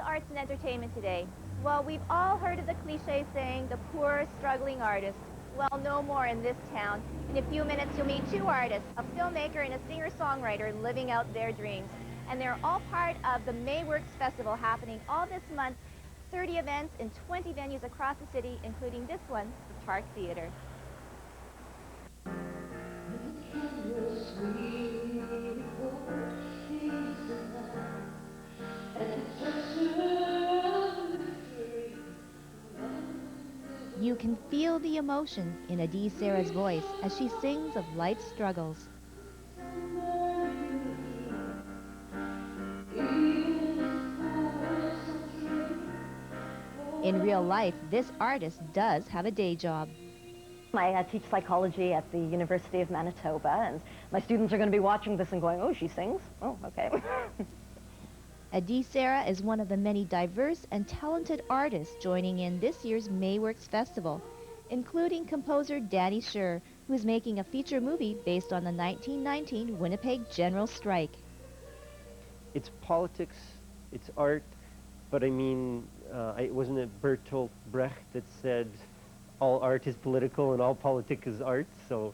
to arts and entertainment today. Well, we've all heard of the cliche saying, the poor, struggling artist. Well, no more in this town. In a few minutes, you'll meet two artists, a filmmaker and a singer-songwriter living out their dreams. And they're all part of the Mayworks Festival happening all this month. 30 events in 20 venues across the city, including this one, the Park Theater. You can feel the emotion in Adi Sarah's voice as she sings of life's struggles. In real life, this artist does have a day job. I teach psychology at the University of Manitoba, and my students are going to be watching this and going, oh, she sings? Oh, okay. Adi Sarah is one of the many diverse and talented artists joining in this year's Mayworks Festival, including composer Danny Sher, who is making a feature movie based on the 1919 Winnipeg general strike. It's politics, it's art, but I mean, wasn't it Bertolt Brecht that said all art is political and all politics is art? So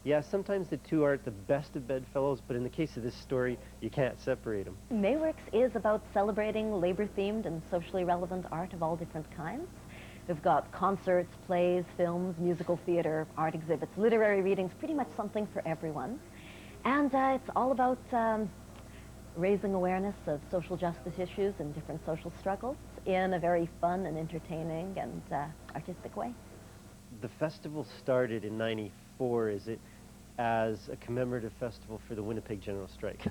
yeah, sometimes the two aren't the best of bedfellows, but in the case of this story, you can't separate them. Mayworks is about celebrating labor-themed and socially relevant art of all different kinds. We've got concerts, plays, films, musical theater, art exhibits, literary readings, pretty much something for everyone. And it's all about raising awareness of social justice issues and different social struggles in a very fun and entertaining and artistic way. The festival started in '94 as a commemorative festival for the Winnipeg general strike.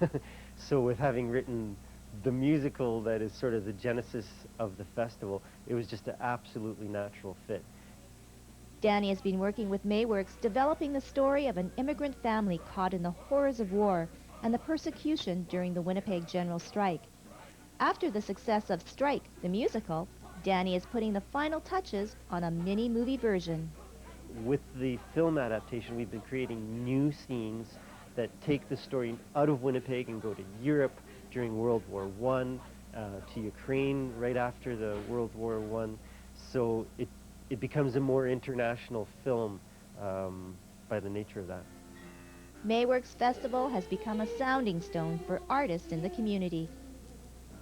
So with having written the musical that is sort of the genesis of the festival, it was just an absolutely natural fit. Danny has been working with Mayworks, developing the story of an immigrant family caught in the horrors of war and the persecution during the Winnipeg general strike. After the success of Strike, the musical, Danny is putting the final touches on a mini-movie version. With the film adaptation, we've been creating new scenes that take the story out of Winnipeg and go to Europe during World War I, to Ukraine right after the World War I. So it becomes a more international film by the nature of that. Mayworks Festival has become a sounding stone for artists in the community.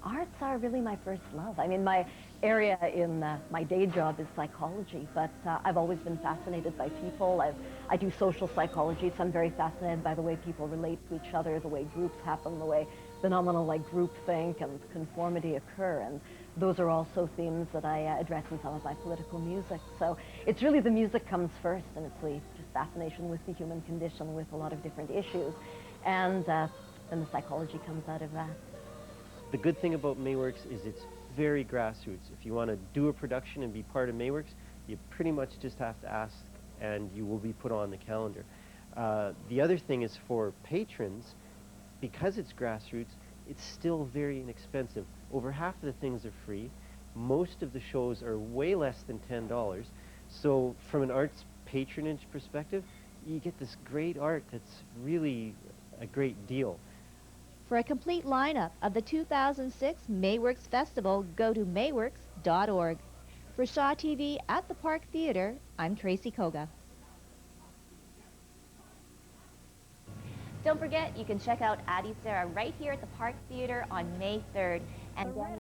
Arts are really my first love. I mean, my area in my day job is psychology, but I've always been fascinated by people. I do social psychology, so I'm very fascinated by the way people relate to each other, the way groups happen, the way phenomena like groupthink and conformity occur, and those are also themes that I address in some of my political music. So it's really the music comes first, and it's the just fascination with the human condition with a lot of different issues, and then the psychology comes out of that. The good thing about Mayworks is it's very grassroots. If you want to do a production and be part of Mayworks, you pretty much just have to ask and you will be put on the calendar. The other thing is for patrons, because it's grassroots, it's still very inexpensive. Over half of the things are free. Most of the shows are way less than $10. So from an arts patronage perspective, you get this great art that's really a great deal. For a complete lineup of the 2006 Mayworks Festival, go to mayworks.org. For Shaw TV at the Park Theater, I'm Tracy Koga. Don't forget, you can check out Adi Sarah right here at the Park Theater on May 3rd. And